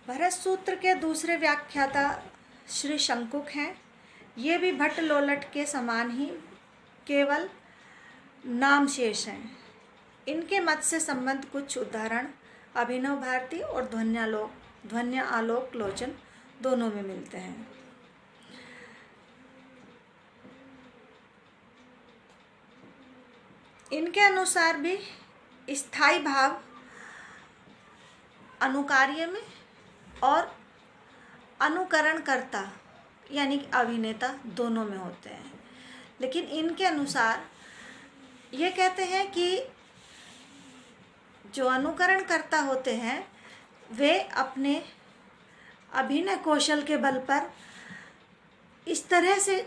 भरत सूत्र के दूसरे व्याख्याता श्री शंकुक हैं। ये भी भट्ट लोलट के समान ही केवल नाम शेष हैं। इनके मत से संबंध कुछ उदाहरण अभिनव भारती और ध्वन्यालोक लोचन दोनों में मिलते हैं। इनके अनुसार भी स्थायी भाव अनुकार्य में और अनुकरणकर्ता यानी कि अभिनेता दोनों में होते हैं। लेकिन इनके अनुसार ये कहते हैं कि जो अनुकरण करता होते हैं वे अपने अभिनय कौशल के बल पर इस तरह से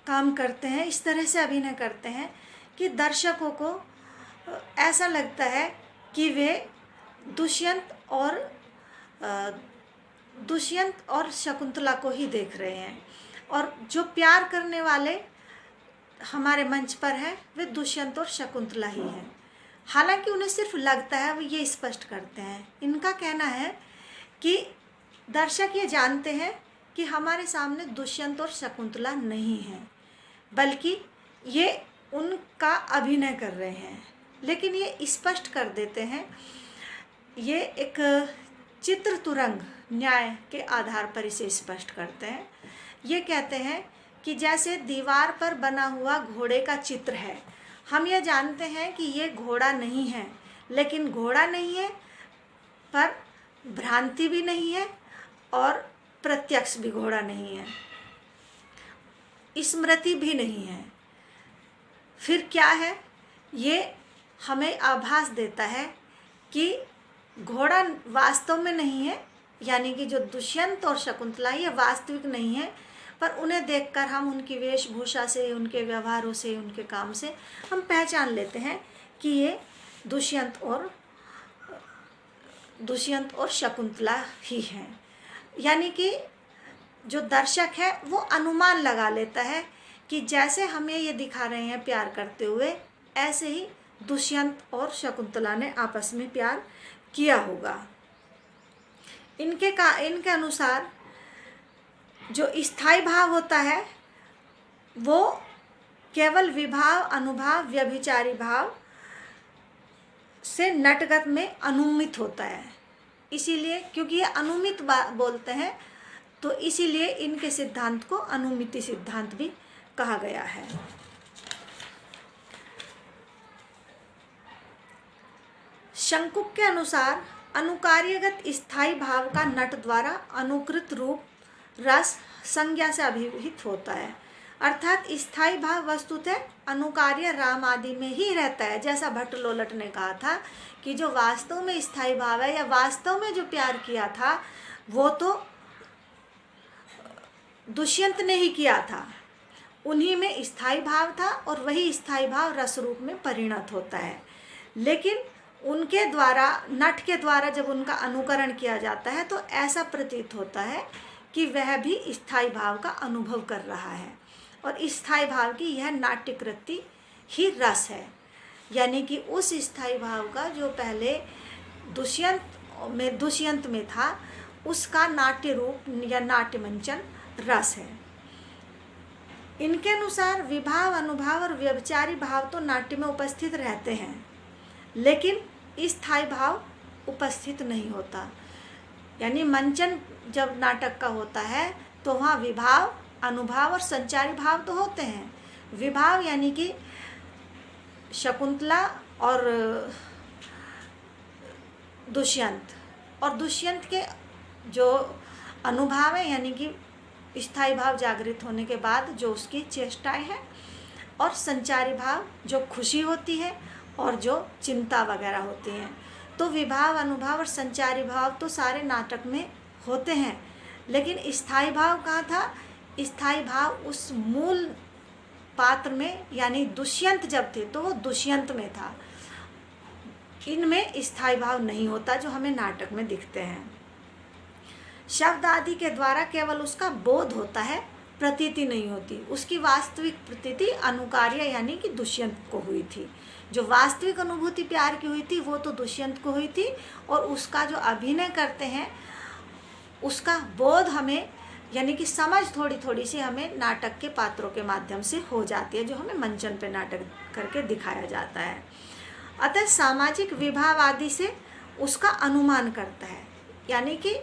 काम करते हैं, इस तरह से अभिनय करते हैं कि दर्शकों को ऐसा लगता है कि वे दुष्यंत और शकुंतला को ही देख रहे हैं और जो प्यार करने वाले हमारे मंच पर हैं वे दुष्यंत और शकुंतला ही हैं। हालांकि उन्हें सिर्फ लगता है, वो ये स्पष्ट करते हैं। इनका कहना है कि दर्शक ये जानते हैं कि हमारे सामने दुष्यंत और शकुंतला नहीं हैं, बल्कि ये उनका अभिनय कर रहे हैं। लेकिन ये स्पष्ट कर देते हैं, ये एक चित्र तुरंग न्याय के आधार पर इसे स्पष्ट करते हैं। ये कहते हैं कि जैसे दीवार पर बना हुआ घोड़े का चित्र है, हम ये जानते हैं कि ये घोड़ा नहीं है, लेकिन घोड़ा नहीं है पर भ्रांति भी नहीं है और प्रत्यक्ष भी घोड़ा नहीं है, स्मृति भी नहीं है। फिर क्या है? ये हमें आभास देता है कि घोड़ा वास्तव में नहीं है, यानी कि जो दुष्यंत और शकुंतला ये वास्तविक नहीं है, पर उन्हें देखकर हम उनकी वेशभूषा से, उनके व्यवहारों से, उनके काम से हम पहचान लेते हैं कि ये दुष्यंत और शकुंतला ही हैं। यानी कि जो दर्शक है वो अनुमान लगा लेता है कि जैसे हमें ये दिखा रहे हैं प्यार करते हुए, ऐसे ही दुष्यंत और शकुंतला ने आपस में प्यार किया होगा। इनके अनुसार जो स्थायी भाव होता है वो केवल विभाव, अनुभाव, व्यभिचारी भाव से नटगत में अनुमित होता है। इसीलिए क्योंकि ये अनुमित बोलते हैं तो इसीलिए इनके सिद्धांत को अनुमिति सिद्धांत भी कहा गया है। शंकुक के अनुसार अनुकार्यगत स्थायी भाव का नट द्वारा अनुकृत रूप रस संज्ञा से अभिहित होता है। अर्थात स्थायी भाव वस्तुतः अनुकार्य राम आदि में ही रहता है। जैसा भट्ट लोलट ने कहा था कि जो वास्तव में स्थायी भाव है या वास्तव में जो प्यार किया था वो तो दुष्यंत ने ही किया था, उन्हीं में स्थायी भाव था और वही स्थायी भाव रस रूप में परिणत होता है। लेकिन उनके द्वारा, नट के द्वारा जब उनका अनुकरण किया जाता है तो ऐसा प्रतीत होता है कि वह भी स्थायी भाव का अनुभव कर रहा है और स्थायी भाव की यह नाट्यकृति ही रस है। यानी कि उस स्थायी भाव का जो पहले दुष्यंत में था उसका नाट्य रूप या नाट्य मंचन रस है। इनके अनुसार विभाव, अनुभाव और व्यभिचारी भाव तो नाट्य में उपस्थित रहते हैं, लेकिन स्थायी भाव उपस्थित नहीं होता। यानी मंचन जब नाटक का होता है तो वहाँ विभाव, अनुभाव और संचारी भाव तो होते हैं। विभाव यानी कि शकुंतला और दुष्यंत, और दुष्यंत के जो अनुभाव है यानी कि स्थायी भाव जागृत होने के बाद जो उसकी चेष्टाएं हैं, और संचारी भाव जो खुशी होती है और जो चिंता वगैरह होती हैं। तो विभाव, अनुभाव और संचारी भाव तो सारे नाटक में होते हैं, लेकिन स्थायी भाव कहाँ था? स्थायी भाव उस मूल पात्र में, यानी दुष्यंत जब थे तो वो दुष्यंत में था। इनमें स्थायी भाव नहीं होता जो हमें नाटक में दिखते हैं। शब्द आदि के द्वारा केवल उसका बोध होता है, प्रतीति नहीं होती। उसकी वास्तविक प्रतीति अनुकार्य यानी कि दुष्यंत को हुई थी। जो वास्तविक अनुभूति प्यार की हुई थी वो तो दुष्यंत को हुई थी, और उसका जो अभिनय करते हैं उसका बोध हमें, यानी कि समझ थोड़ी थोड़ी सी हमें नाटक के पात्रों के माध्यम से हो जाती है, जो हमें मंचन पे नाटक करके दिखाया जाता है। अतः सामाजिक विभाव आदि से उसका अनुमान करता है, यानी कि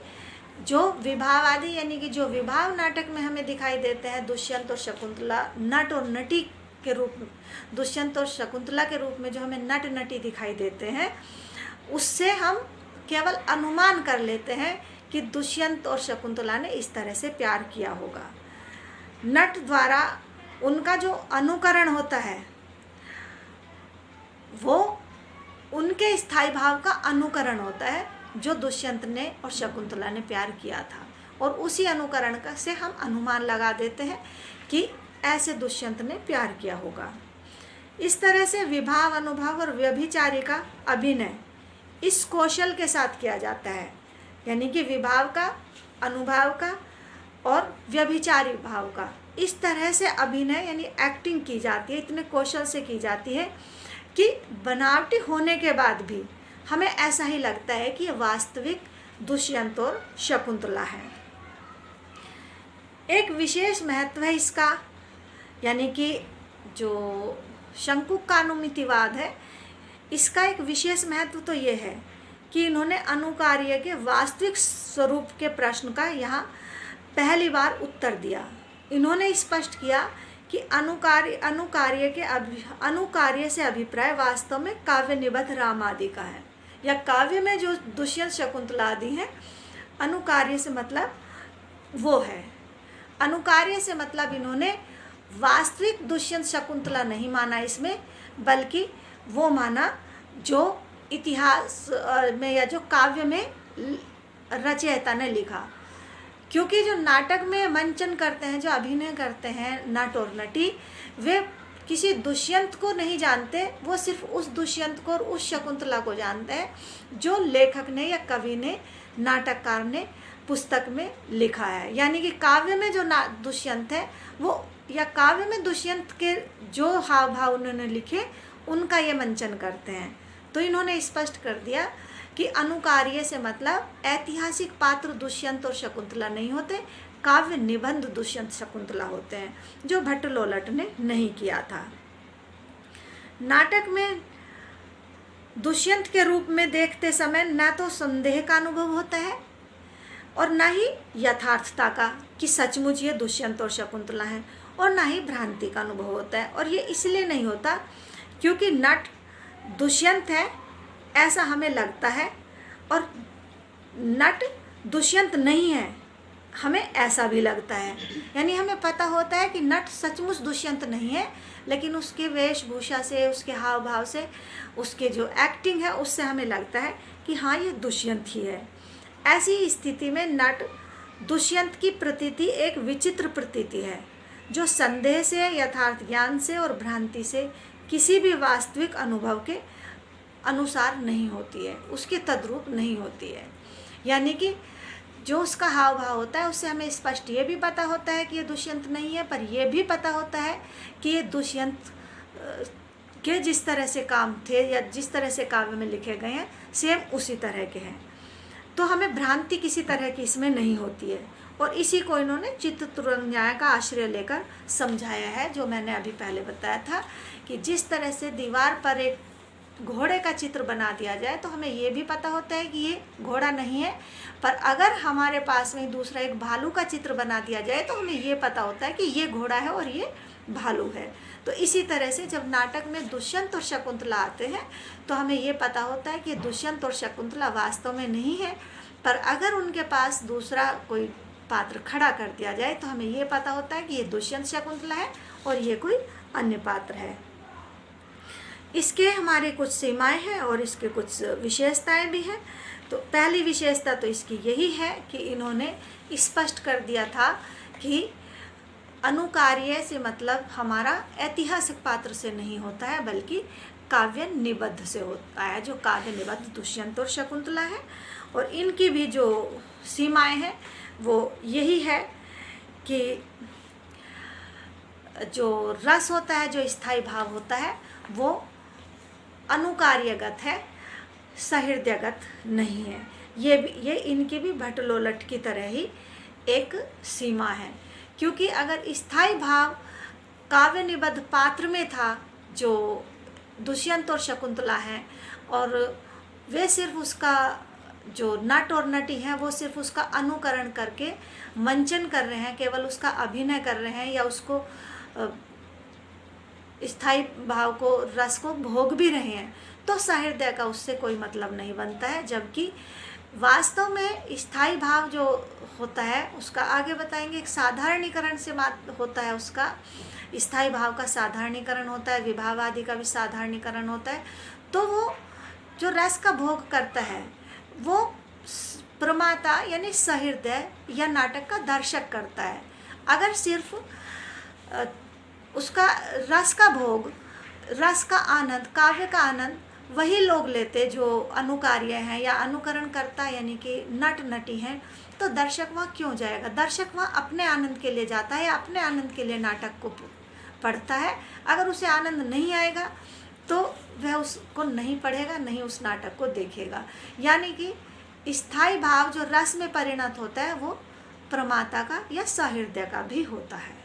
जो विभाव आदि, यानी कि जो विभाव नाटक में हमें दिखाई देते हैं, दुष्यंत और शकुंतला, नट और नटी के रूप में, दुष्यंत और शकुंतला के रूप में जो हमें नट नटी दिखाई देते हैं, उससे हम केवल अनुमान कर लेते हैं कि दुष्यंत और शकुंतला ने इस तरह से प्यार किया होगा। नट द्वारा उनका जो अनुकरण होता है वो उनके स्थायी भाव का अनुकरण होता है, जो दुष्यंत ने और शकुंतला ने प्यार किया था, और उसी अनुकरण का से हम अनुमान लगा देते हैं कि ऐसे दुष्यंत ने प्यार किया होगा। इस तरह से विभाव, अनुभव और व्यभिचारी का अभिनय इस कौशल के साथ किया जाता है, यानी कि विभाव का, अनुभव का और व्यभिचारी भाव का इस तरह से अभिनय यानी एक्टिंग की जाती है, इतने कौशल से की जाती है कि बनावटी होने के बाद भी हमें ऐसा ही लगता है कि ये वास्तविक दुष्यंत और शकुंतला है। एक विशेष महत्व है इसका, यानी कि जो शंकुक का अनुमितिवाद है, इसका एक विशेष महत्व तो ये है कि इन्होंने अनुकार्य के वास्तविक स्वरूप के प्रश्न का यहाँ पहली बार उत्तर दिया। इन्होंने स्पष्ट किया कि अनुकार्य से अभिप्राय वास्तव में काव्य निबद्ध राम आदि का है, या काव्य में जो दुष्यंत शकुंतला आदि हैं, अनुकार्य से मतलब वो है। अनुकार्य से मतलब इन्होंने वास्तविक दुष्यंत शकुंतला नहीं माना इसमें, बल्कि वो माना जो इतिहास में या जो काव्य में रचयिता ने लिखा। क्योंकि जो नाटक में मंचन करते हैं, जो अभिनय करते हैं नट और नटी, वे किसी दुष्यंत को नहीं जानते, वो सिर्फ उस दुष्यंत को और उस शकुंतला को जानते हैं जो लेखक ने या कवि ने, नाटककार ने पुस्तक में लिखा है। यानी कि काव्य में जो दुष्यंत है वो, या काव्य में दुष्यंत के जो हाव भाव उन्होंने लिखे, उनका ये मंचन करते हैं। तो इन्होंने स्पष्ट कर दिया कि अनुकार्य से मतलब ऐतिहासिक पात्र दुष्यंत और शकुंतला नहीं होते, काव्य निबंध दुष्यंत शकुंतला होते हैं, जो भट्टलोलट ने नहीं किया था। नाटक में दुष्यंत के रूप में देखते समय न तो संदेह का अनुभव होता है और न ही यथार्थता का कि सचमुच ये दुष्यंत और शकुंतला हैं, और न ही भ्रांति का अनुभव होता है। और ये इसलिए नहीं होता क्योंकि नट दुष्यंत है ऐसा हमें लगता है, और नट दुष्यंत नहीं है हमें ऐसा भी लगता है। यानी हमें पता होता है कि नट सचमुच दुष्यंत नहीं है, लेकिन उसके वेशभूषा से, उसके हाव भाव से, उसके जो एक्टिंग है उससे हमें लगता है कि हाँ ये दुष्यंत ही है। ऐसी स्थिति में नट दुष्यंत की प्रतीति एक विचित्र प्रतीति है, जो संदेह से, यथार्थ ज्ञान से और भ्रांति से किसी भी वास्तविक अनुभव के अनुसार नहीं होती है, उसके तद्रूप नहीं होती है। यानी कि जो उसका हाव भाव होता है उससे हमें स्पष्ट ये भी पता होता है कि ये दुष्यंत नहीं है, पर यह भी पता होता है कि ये दुष्यंत के जिस तरह से काम थे या जिस तरह से काव्य में लिखे गए हैं सेम उसी तरह के हैं। तो हमें भ्रांति किसी तरह की इसमें नहीं होती है, और इसी को इन्होंने चित्ततुरंग न्याय का आश्रय लेकर समझाया है, जो मैंने अभी पहले बताया था कि जिस तरह से दीवार पर एक घोड़े का चित्र बना दिया जाए तो हमें ये भी पता होता है कि ये घोड़ा नहीं है, पर अगर हमारे पास में दूसरा एक भालू का चित्र बना दिया जाए तो हमें ये पता होता है कि ये घोड़ा है और ये भालू है। तो इसी तरह से जब नाटक में दुष्यंत और शकुंतला आते हैं तो हमें ये पता होता है कि दुष्यंत और शकुंतला वास्तव में नहीं है, पर अगर उनके पास दूसरा कोई पात्र खड़ा कर दिया जाए तो हमें ये पता होता है कि ये दुष्यंत शकुंतला है और ये कोई अन्य पात्र है। इसके हमारे कुछ सीमाएं हैं और इसके कुछ विशेषताएं भी हैं। तो पहली विशेषता तो इसकी यही है कि इन्होंने स्पष्ट कर दिया था कि अनुकार्य से मतलब हमारा ऐतिहासिक पात्र से नहीं होता है, बल्कि काव्य निबद्ध से होता है, जो काव्य निबद्ध दुष्यंत और शकुंतला है। और इनकी भी जो सीमाएं हैं वो यही है कि जो रस होता है, जो स्थायी भाव होता है, वो अनुकार्यगत है, सहृदयगत नहीं है। ये इनकी भी भटलोलट की तरह ही एक सीमा है। क्योंकि अगर स्थायी भाव काव्य निबद्ध पात्र में था, जो दुष्यंत और शकुंतला हैं, और वे सिर्फ उसका जो नट और नटी हैं वो सिर्फ उसका अनुकरण करके मंचन कर रहे हैं, केवल उसका अभिनय कर रहे हैं, या उसको स्थायी भाव को, रस को भोग भी रहे हैं, तो सहृदय का उससे कोई मतलब नहीं बनता है। जबकि वास्तव में स्थायी भाव जो होता है उसका आगे बताएंगे, एक साधारणीकरण से होता है, उसका स्थायी भाव का साधारणीकरण होता है, विभाव आदि का भी साधारणीकरण होता है। तो वो जो रस का भोग करता है वो प्रमाता यानी सहृदय या नाटक का दर्शक करता है। अगर सिर्फ उसका रस का भोग, रस का आनंद, काव्य का आनंद वही लोग लेते जो अनुकार्य हैं या अनुकरण करता यानी कि नट नटी हैं, तो दर्शक वहाँ क्यों जाएगा? दर्शक वहाँ अपने आनंद के लिए जाता है या अपने आनंद के लिए नाटक को पढ़ता है। अगर उसे आनंद नहीं आएगा तो वह उसको नहीं पढ़ेगा, नहीं उस नाटक को देखेगा। यानी कि स्थायी भाव जो रस में परिणत होता है वो प्रमाता का या सहृदय का भी होता है।